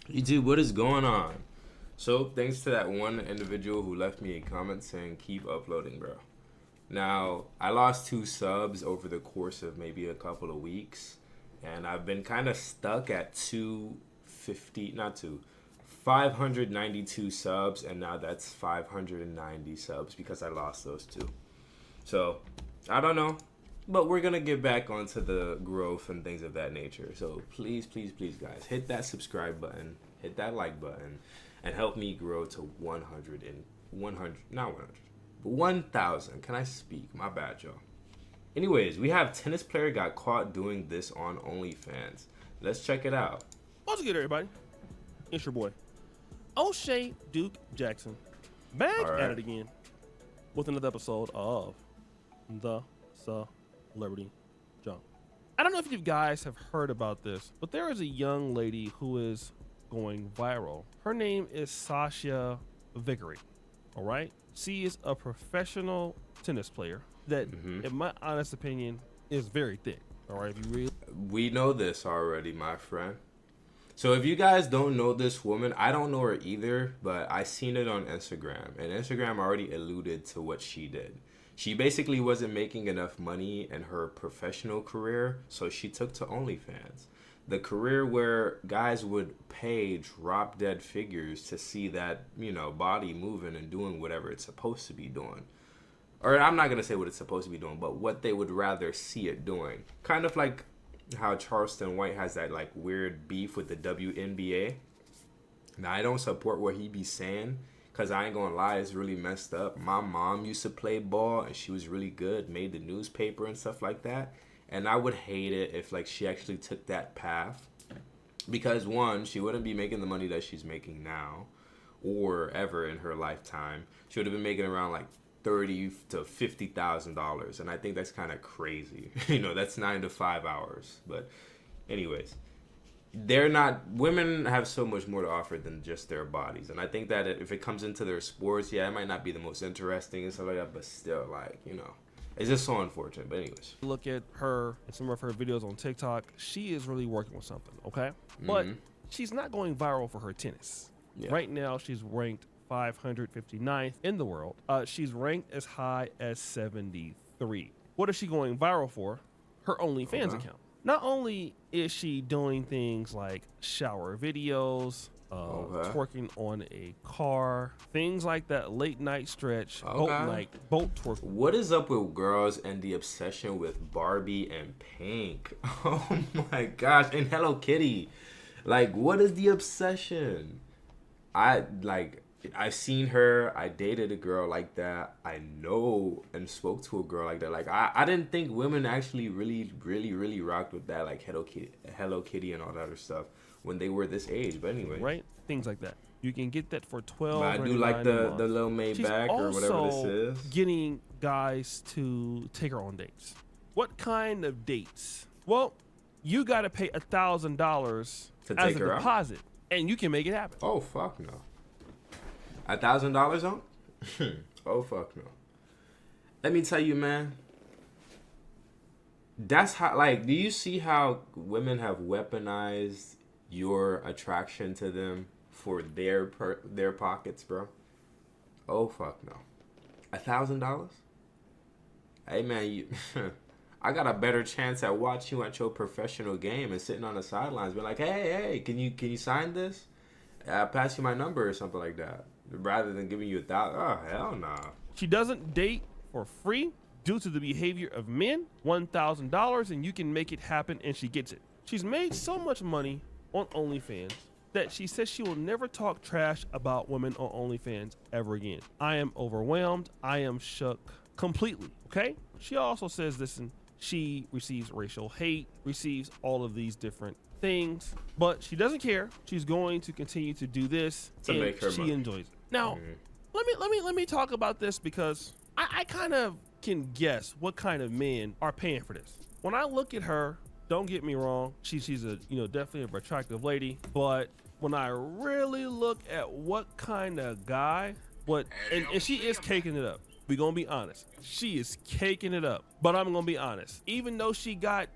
YouTube, what is going on? So, thanks to that one individual who left me a comment saying, keep uploading, bro. Now, I lost 2 subs over the course of maybe a couple of weeks, and I've been kind of stuck at 250, not two, 592 subs, and now that's 590 subs because I lost those two. So, I don't know, but we're gonna get back onto the growth and things of that nature. So please, please, please, guys, hit that subscribe button, hit that like button, and help me grow to 100 and 100, not 100, but 1,000. Can I speak? My bad, y'all. Anyways, we have tennis player got caught doing this on OnlyFans. Let's check it out. What's good, everybody? It's your boy, O'Shea Duke Jackson, back All right. at it again with another episode of The Celebrity Junk. I don't know if you guys have heard about this, but there is a young lady who is going viral. Her name is Sasha Vickery. All right, she is a professional tennis player that, in my honest opinion, is very thick. All right, if you really We know this already, my friend. So if you guys don't know this woman, I don't know her either, but I seen it on Instagram, and Instagram already alluded to what she did. She basically wasn't making enough money in her professional career, so she took to OnlyFans. The career where guys would pay drop dead figures to see that, body moving and doing whatever it's supposed to be doing. Or I'm not going to say what it's supposed to be doing, but what they would rather see it doing. Kind of like how Charleston White has that like weird beef with the WNBA. Now, I don't support what he be saying, because I ain't going to lie, it's really messed up. My mom used to play ball, and she was really good, made the newspaper and stuff like that. And I would hate it if like she actually took that path. Because one, she wouldn't be making the money that she's making now or ever in her lifetime. She would have been making around like $30,000 to $50,000, and I think that's kind of crazy. That's 9 to 5 hours. But anyways, women have so much more to offer than just their bodies, and I think that if it comes into their sports, yeah, it might not be the most interesting and stuff like that, but still, it's just so unfortunate. But anyways, look at her and some of her videos on TikTok, she is really working with something, okay? But she's not going viral for her tennis. Yeah. Right now, she's ranked 559th in the world. She's ranked as high as 73. What is she going viral for? Her OnlyFans account. Not only is she doing things like shower videos, twerking on a car, things like that late night stretch, boat twerk. What is up with girls and the obsession with Barbie and Pink? Oh my gosh, and Hello Kitty. Like, what is the obsession? I've seen her. I dated a girl like that. I know and spoke to a girl like that. Like, I didn't think women actually really, really, really rocked with that, like Hello Kitty and all that other stuff when they were this age. But anyway, right? Things like that. You can get that for $12. But I do like the little Maybach or whatever this is. Getting guys to take her on dates. What kind of dates? Well, you got to pay $1,000 as a deposit, and you can make it happen. Oh fuck no. $1,000 on? Oh fuck no. Let me tell you, man. That's how. Like, do you see how women have weaponized your attraction to them for their pockets, bro? Oh fuck no. $1,000? Hey man, I got a better chance at watching you at your professional game and sitting on the sidelines, being like, hey, can you sign this? I'll pass you my number or something like that, rather than giving you $1,000. Oh hell no. Nah. She doesn't date for free due to the behavior of men. $1,000 and you can make it happen, and she gets it. She's made so much money on OnlyFans that she says she will never talk trash about women on OnlyFans ever again. I am overwhelmed. I am shook completely. Okay. She also says, listen, she receives racial hate, receives all of these different things, but she doesn't care. She's going to continue to do this, and make her she money. enjoys it. Now, let me talk about this, because I kind of can guess what kind of men are paying for this. When I look at her, don't get me wrong, she's a definitely a attractive lady, but when I really look at what kind of guy, and she is caking it up. We gonna be honest. She is caking it up. But I'm gonna be honest. Even though she got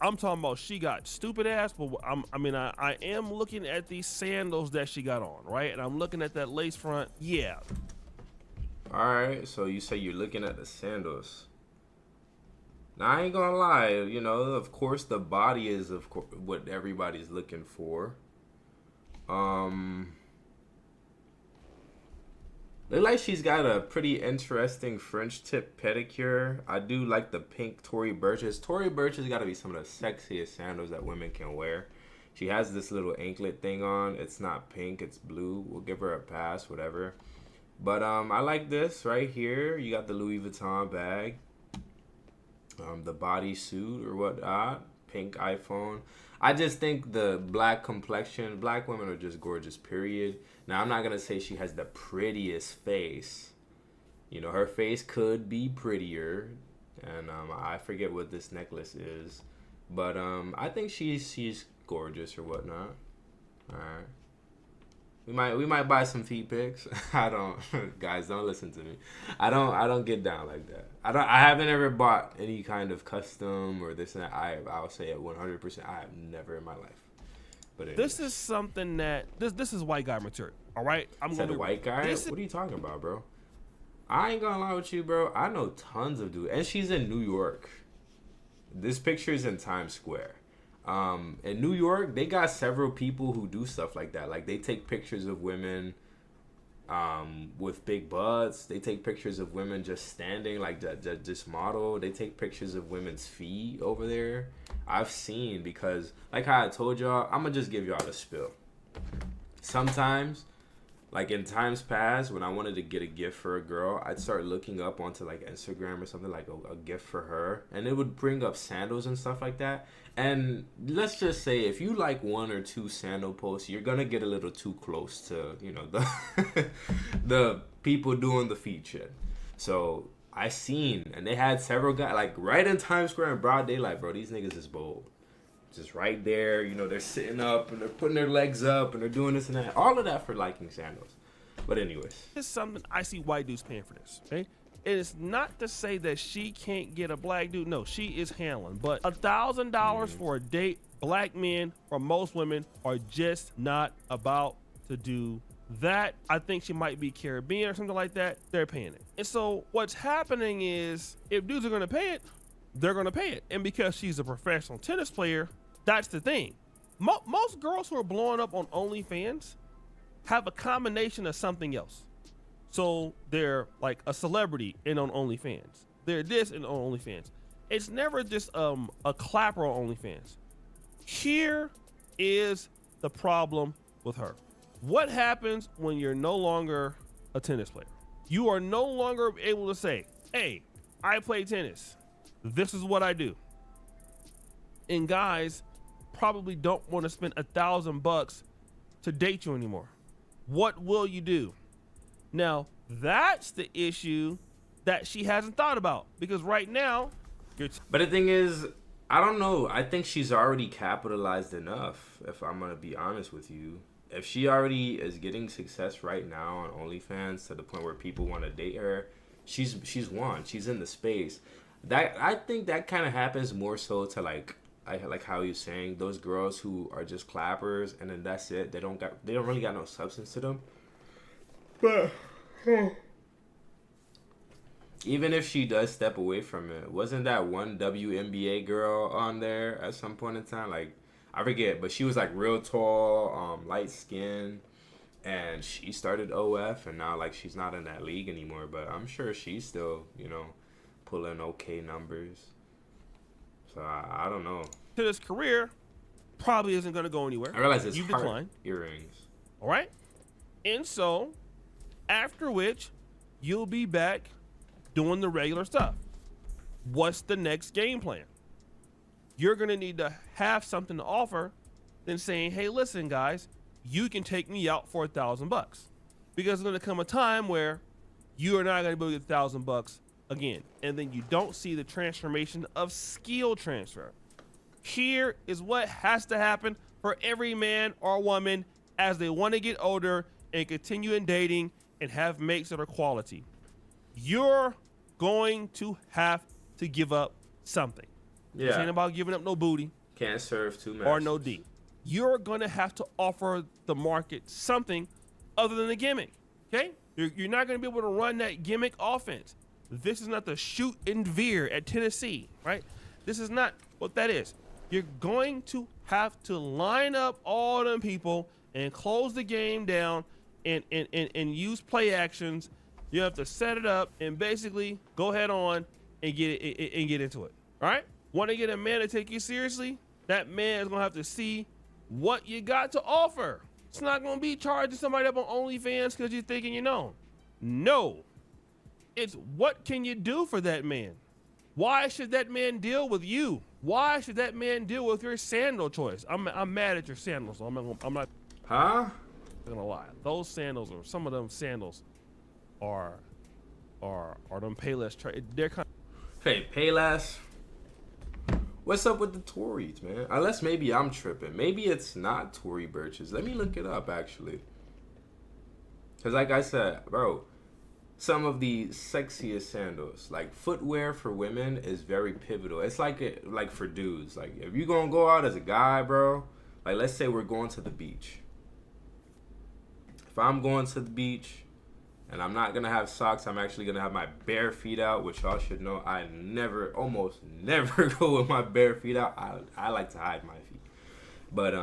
stupid ass, but I am looking at these sandals that she got on, right? And I'm looking at that lace front. Yeah. All right, so you say you're looking at the sandals. Now, I ain't gonna lie, of course the body is what everybody's looking for. Look like she's got a pretty interesting French tip pedicure. I do like the pink Tory Burch's. Tory Burch's got to be some of the sexiest sandals that women can wear. She has this little anklet thing on. It's not pink, it's blue. We'll give her a pass, whatever. But I like this right here. You got the Louis Vuitton bag. The bodysuit or whatnot. Pink iPhone. I just think the black complexion, black women are just gorgeous, period. Now, I'm not going to say she has the prettiest face. Her face could be prettier. And I forget what this necklace is. But I think she's gorgeous or whatnot. All right. We might buy some feet pics. Guys, don't listen to me. I don't get down like that. I haven't ever bought any kind of custom or this and that. I'll say it 100%. I have never in my life. But anyways. This is something that this is white guy material. All right, White guy. What are you talking about, bro? I ain't gonna lie with you, bro. I know tons of dudes, and she's in New York. This picture is in Times Square. In New York, they got several people who do stuff like that. Like, they take pictures of women with big butts. They take pictures of women just standing, like just model. They take pictures of women's feet over there. I've seen, because like how I told y'all, I'm going to just give y'all the spill. Sometimes, like in times past, when I wanted to get a gift for a girl, I'd start looking up onto like Instagram or something, like a gift for her, and it would bring up sandals and stuff like that. And let's just say, if you like one or two sandal posts, you're gonna get a little too close to the the people doing the feet shit. So I seen, and they had several guys like right in Times Square in broad daylight, bro. These niggas is bold. Just right there, they're sitting up and they're putting their legs up and they're doing this and that. All of that for liking sandals. But anyways. This is something I see white dudes paying for this, okay? It is not to say that she can't get a black dude. No, she is handling. But $1,000 for a date, black men or most women are just not about to do that. I think she might be Caribbean or something like that. They're paying it. And so what's happening is, if dudes are going to pay it, they're going to pay it. And because she's a professional tennis player, that's the thing. Most girls who are blowing up on OnlyFans have a combination of something else. So they're like a celebrity and on OnlyFans. They're this and on OnlyFans. It's never just a clapper on OnlyFans. Here is the problem with her. What happens when you're no longer a tennis player? You are no longer able to say, hey, I play tennis. This is what I do. And guys probably don't want to spend $1,000 to date you anymore. What will you do? Now, that's the issue that she hasn't thought about, because right now, but the thing is, I don't know. I think she's already capitalized enough, if I'm going to be honest with you. If she already is getting success right now on OnlyFans to the point where people want to date her, she's won. She's in the space. That, I think that kind of happens more so to like how you're saying, those girls who are just clappers and then that's it. They don't really got no substance to them. But even if she does step away from it, wasn't that one WNBA girl on there at some point in time? Like, I forget, but she was like real tall, light skin, and she started OF, and now like she's not in that league anymore. But I'm sure she's still, pulling okay numbers. So I don't know. To this career, probably isn't going to go anywhere. I realize it's you decline earrings. All right, and so after which you'll be back doing the regular stuff. What's the next game plan? You're going to need to have something to offer than saying, hey, listen, guys, you can take me out for $1,000, because there's going to come a time where you are not going to be able to get $1,000 again. And then you don't see the transformation of skill transfer. Here is what has to happen for every man or woman as they want to get older and continue in dating and have mates that are quality. Your going to have to give up something. This ain't Yeah. about giving up no booty Can't serve two masters. or no D. You're going to have to offer the market something other than a gimmick, okay? You're not going to be able to run that gimmick offense. This is not the shoot and veer at Tennessee, right? This is not what that is. You're going to have to line up all them people and close the game down and use play actions. You have to set it up and basically go head on and get into it. All right? Want to get a man to take you seriously? That man is gonna have to see what you got to offer. It's not gonna be charging somebody up on OnlyFans because you're thinking you know. No. It's what can you do for that man? Why should that man deal with you? Why should that man deal with your sandal choice? I'm mad at your sandals. So I'm not Huh? gonna lie. Those sandals or some of them sandals are them Payless they're kind Hey, Payless. What's up with the Tories, man? Unless maybe I'm tripping. Maybe it's not Tory Burches. Let me look it up, actually. Because like I said, bro, some of the sexiest sandals, like footwear for women, is very pivotal. It's like for dudes. Like, if you gonna go out as a guy, bro, like let's say we're going to the beach. If I'm going to the beach and I'm not gonna have socks, I'm actually gonna have my bare feet out, which y'all should know I almost never go with my bare feet out. I like to hide my feet. But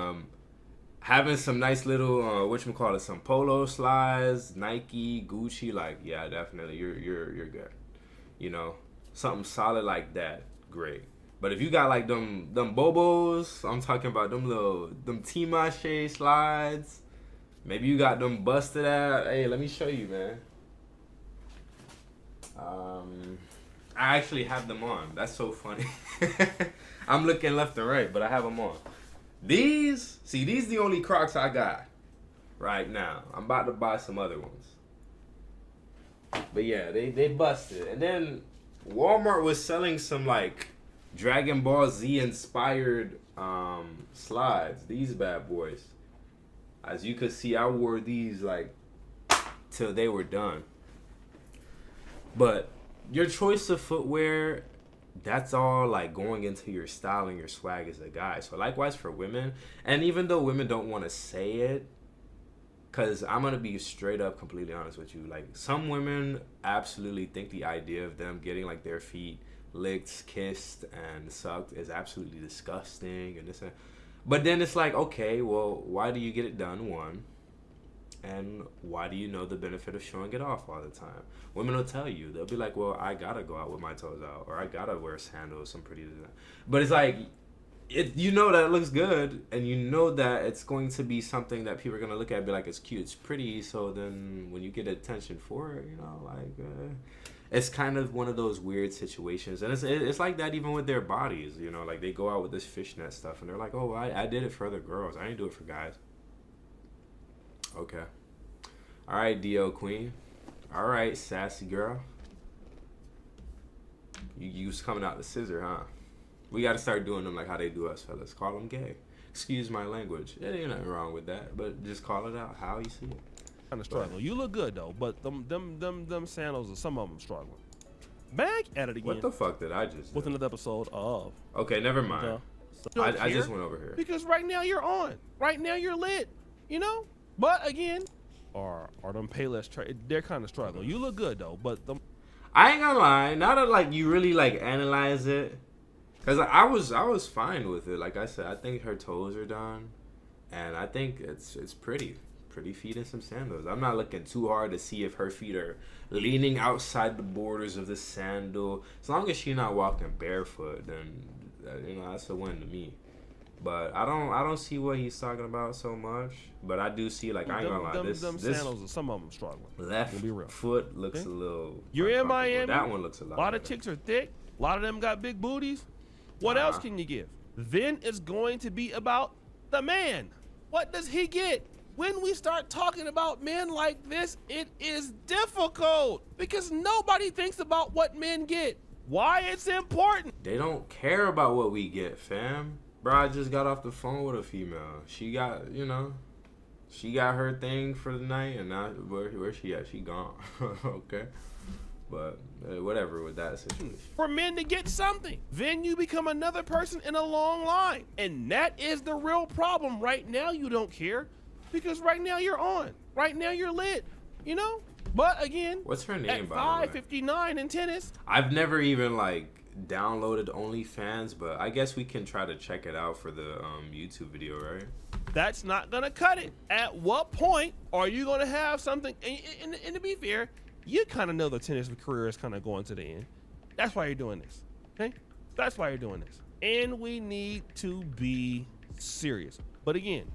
having some nice little whatchamacallit, some polo slides, Nike, Gucci, like yeah, definitely you're good. You know, something solid like that, great. But if you got like them Bobos, I'm talking about them T-Mache slides. Maybe you got them busted out. Hey, let me show you, man. I actually have them on. That's so funny. I'm looking left and right, but I have them on. These the only Crocs I got right now. I'm about to buy some other ones. But yeah, they busted. And then Walmart was selling some like Dragon Ball Z inspired slides. These bad boys. As you could see, I wore these like till they were done. But your choice of footwear, that's all like going into your style and your swag as a guy. So likewise for women, and even though women don't want to say it, because I'm going to be straight up completely honest with you, like some women absolutely think the idea of them getting like their feet licked, kissed, and sucked is absolutely disgusting and this and but then it's like, okay, well, why do you get it done, one? And why do you know the benefit of showing it off all the time? Women will tell you. They'll be like, well, I gotta go out with my toes out, or I gotta wear sandals, some pretty design. But it's like, you know that it looks good, and you know that it's going to be something that people are gonna look at and be like, it's cute, it's pretty. So then when you get attention for it, you know, like, it's kind of one of those weird situations. And it's like that even with their bodies, you know, like they go out with this fishnet stuff, and they're like, oh, I did it for other girls. I didn't do it for guys. Okay. All right, DL Queen. All right, sassy girl. You was coming out the scissor, huh? We got to start doing them like how they do us, fellas. Call them gay. Excuse my language. There ain't nothing wrong with that, but just call it out how you see it. of struggling. You look good though, but them sandals are some of them struggling. Back at it again. What the fuck did I just do? With another episode of. Okay, never mind. I just went over here. Because right now you're on. Right now you're lit. You know? But again, are them Payless they're kind of struggling. You look good though, but them. I ain't gonna lie. Now that like you really like analyze it, cause I was fine with it. Like I said, I think her toes are done, and I think it's pretty feet in some sandals. I'm not looking too hard to see if her feet are leaning outside the borders of the sandal. As long as she's not walking barefoot, then you know that's a win to me. But I don't see what he's talking about so much. But I do see, like, I ain't gonna lie, this sandals, some of them struggling. Left foot looks a little. You're in Miami. That one looks a lot. A lot of chicks are thick. A lot of them got big booties. What else can you give? Then it's going to be about the man. What does he get? When we start talking about men like this, it is difficult because nobody thinks about what men get. Why it's important. They don't care about what we get, fam. Bro, I just got off the phone with a female. She got, you know, she got her thing for the night, and now where she at? She gone. Okay. But whatever with that situation. For men to get something. Then you become another person in a long line. And that is the real problem. Right now, you don't care because right now you're on. Right now, you're lit, you know? But again, What's her name, at by the way? 5:59 in tennis, I've never even like downloaded OnlyFans, but I guess we can try to check it out for the YouTube video, right? that's not going to cut it. At what point are you going to have something? And to be fair, you kind of know the tennis career is kind of going to the end. That's why you're doing this, okay? That's why you're doing this. And we need to be serious. But again,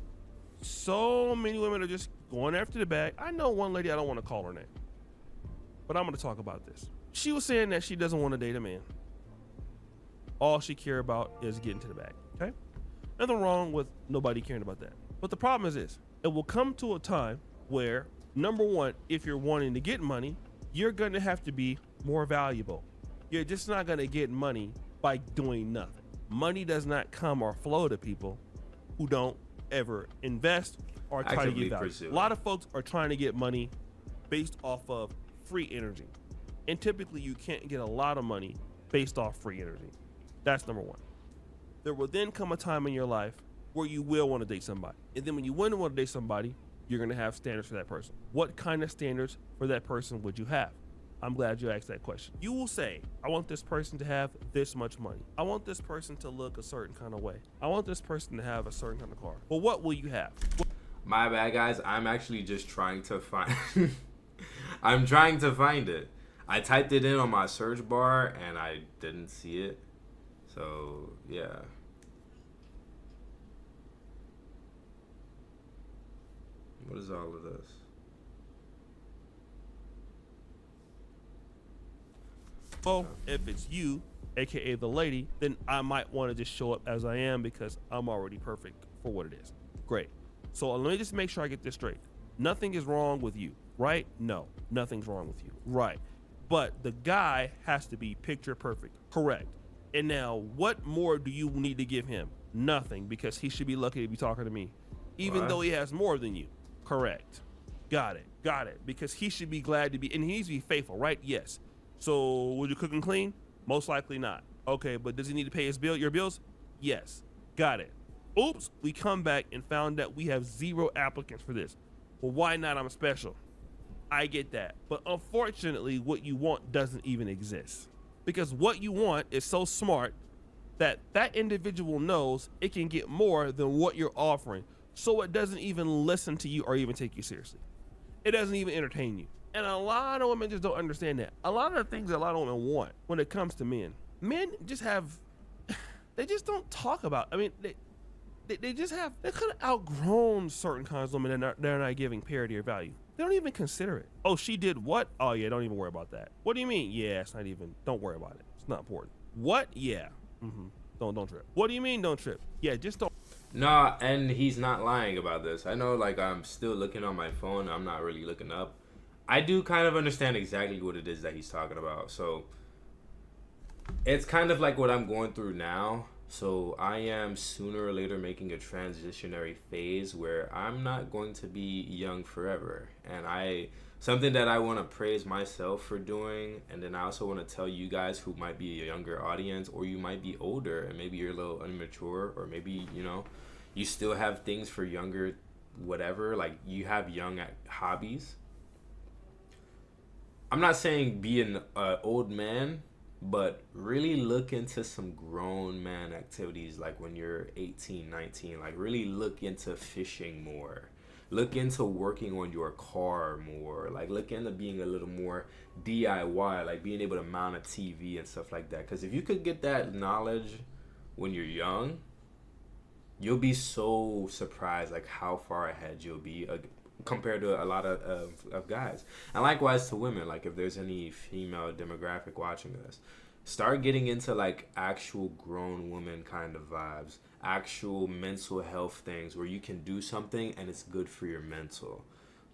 so many women are just going after the bag. I know one lady, I don't want to call her name, but I'm going to talk about this. She was saying that she doesn't want to date a man. All she care about is getting to the bag, okay? Nothing wrong with nobody caring about that. But the problem is this. It will come to a time where, number one, if you're wanting to get money, you're going to have to be more valuable. You're just not going to get money by doing nothing. Money does not come or flow to people who don't ever invest or try to get value. A lot of folks are trying to get money based off of free energy. And typically you can't get a lot of money based off free energy. That's number one. There will then come a time in your life where you will want to date somebody. And then when you want to date somebody, you're going to have standards for that person. What kind of standards for that person would you have? I'm glad you asked that question. You will say, I want this person to have this much money. I want this person to look a certain kind of way. I want this person to have a certain kind of car. Well, what will you have? My bad, guys. I'm actually just trying to find... I'm trying to find it. I typed it in on my search bar and I didn't see it. So, yeah. What is all of this? Well, if it's you, aka the lady, then I might want to just show up as I am because I'm already perfect for what it is. Great. So let me just make sure I get this straight. Nothing is wrong with you, right? No, nothing's wrong with you, right? But the guy has to be picture perfect, correct? And now, what more do you need to give him? Nothing, because he should be lucky to be talking to me, even though he has more than you. Correct. Got it. Because he should be glad to be, and he needs to be faithful, right? Yes. So, would you cook and clean? Most likely not. Okay, but does he need to pay your bills? Yes. Got it. Oops, we come back and found that we have 0 applicants for this. Well, why not? I'm special. I get that. But unfortunately, what you want doesn't even exist. Because what you want is so smart that that individual knows it can get more than what you're offering. So it doesn't even listen to you or even take you seriously. It doesn't even entertain you. And a lot of women just don't understand that. A lot of the things that a lot of women want when it comes to men just have, they just don't talk about. I mean, they just have, they're kind of outgrown certain kinds of women and they're not giving parity or value. They don't even consider it. Oh, she did what? Oh yeah, don't even worry about that. What do you mean? Yeah, it's not even, don't worry about it. It's not important. What? Yeah. Don't trip. What do you mean don't trip? Yeah, just don't. Nah, and he's not lying about this. I know, like, I'm still looking on my phone. I'm not really looking up. I do kind of understand exactly what it is that he's talking about. So it's kind of like what I'm going through now. So I am sooner or later making a transitionary phase where I'm not going to be young forever. And something that I want to praise myself for doing, and then I also want to tell you guys who might be a younger audience, or you might be older and maybe you're a little immature, or maybe, you know, you still have things for younger, whatever, like you have young hobbies. I'm not saying be an old man, but really look into some grown man activities, like when you're 18, 19, like really look into fishing more. Look into working on your car more. Like look into being a little more DIY, like being able to mount a TV and stuff like that. Because if you could get that knowledge when you're young, you'll be so surprised like how far ahead you'll be compared to a lot of guys. And likewise to women, like if there's any female demographic watching this, start getting into like actual grown woman kind of vibes, actual mental health things where you can do something and it's good for your mental,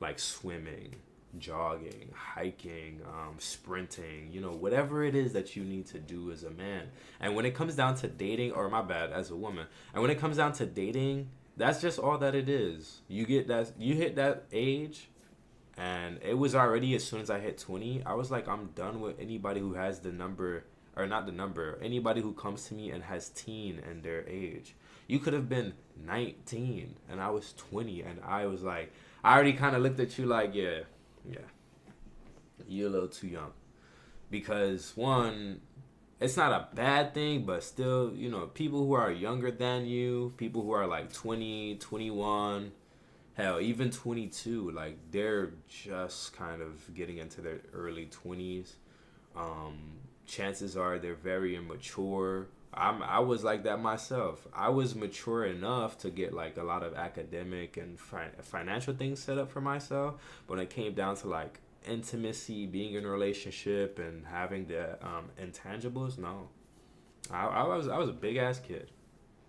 like swimming, jogging, hiking, sprinting, you know, whatever it is that you need to do as a man. And when it comes down to dating, or my bad, as a woman, and when it comes down to dating, that's just all that it is. You hit that age And it was already, as soon as I hit 20, I was like, I'm done with anybody who has the number, or not the number, anybody who comes to me and has teen in their age. You could have been 19 and I was 20, and I was like, I already kind of looked at you like, yeah, you're a little too young. Because one, it's not a bad thing, but still, people who are younger than you, people who are like 20, 21, hell, even 22, like they're just kind of getting into their early 20s. Chances are they're very immature. I was like that myself. I was mature enough to get like a lot of academic and financial things set up for myself. But when it came down to like intimacy, being in a relationship, and having the intangibles, no. I was a big ass kid.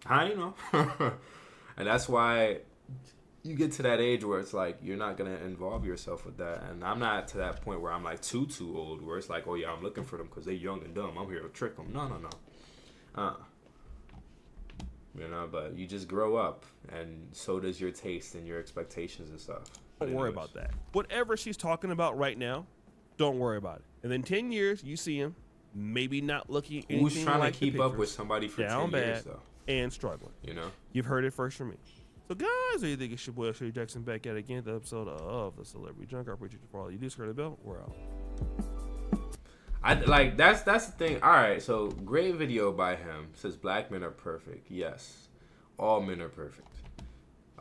And that's why you get to that age where it's like you're not gonna involve yourself with that. And I'm not to that point where I'm like too old, where it's like, oh yeah, I'm looking for them because they're young and dumb. I'm here to trick them. No. But you just grow up, and so does your taste and your expectations and stuff. Don't worry about that. Whatever she's talking about right now, don't worry about it. And then 10 years, you see him, maybe not looking anything Who's trying like to keep up with somebody for 10 years, though? And struggling. You've heard it first from me. So, guys, what do you think? It's your boy, Shady Jackson, back at it again, the episode of The Celebrity Junk. I appreciate you for all you do. Screw the bell. We're out. That's the thing. All right, so great video by him. Says black men are perfect. Yes, all men are perfect.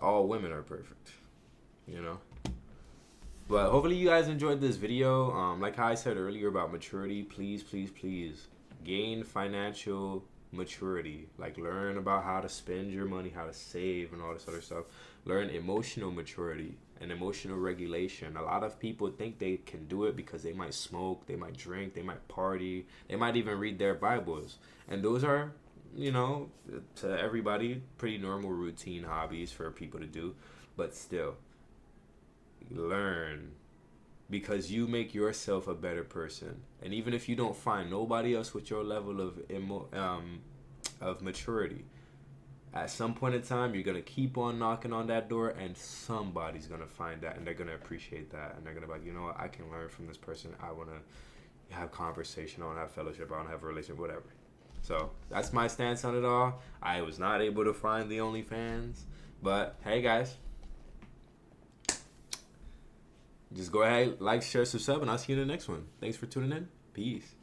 All women are perfect. But hopefully you guys enjoyed this video. Like how I said earlier about maturity, please gain financial maturity. Like learn about how to spend your money, how to save, and all this other stuff. Learn emotional maturity and emotional regulation. A lot of people think they can do it because they might smoke, they might drink, they might party, they might even read their Bibles. And those are, to everybody, pretty normal routine hobbies for people to do. But still, learn, because you make yourself a better person. And even if you don't find nobody else with your level of maturity, at some point in time you're gonna keep on knocking on that door, and somebody's gonna find that, and they're gonna appreciate that, and they're gonna be like, you know what, I can learn from this person. I want to have conversation, I want to have fellowship, I want to have a relationship, whatever. So that's my stance on it all. I was not able to find the OnlyFans, but hey guys, just go ahead, like, share, subscribe, and I'll see you in the next one. Thanks for tuning in. Peace.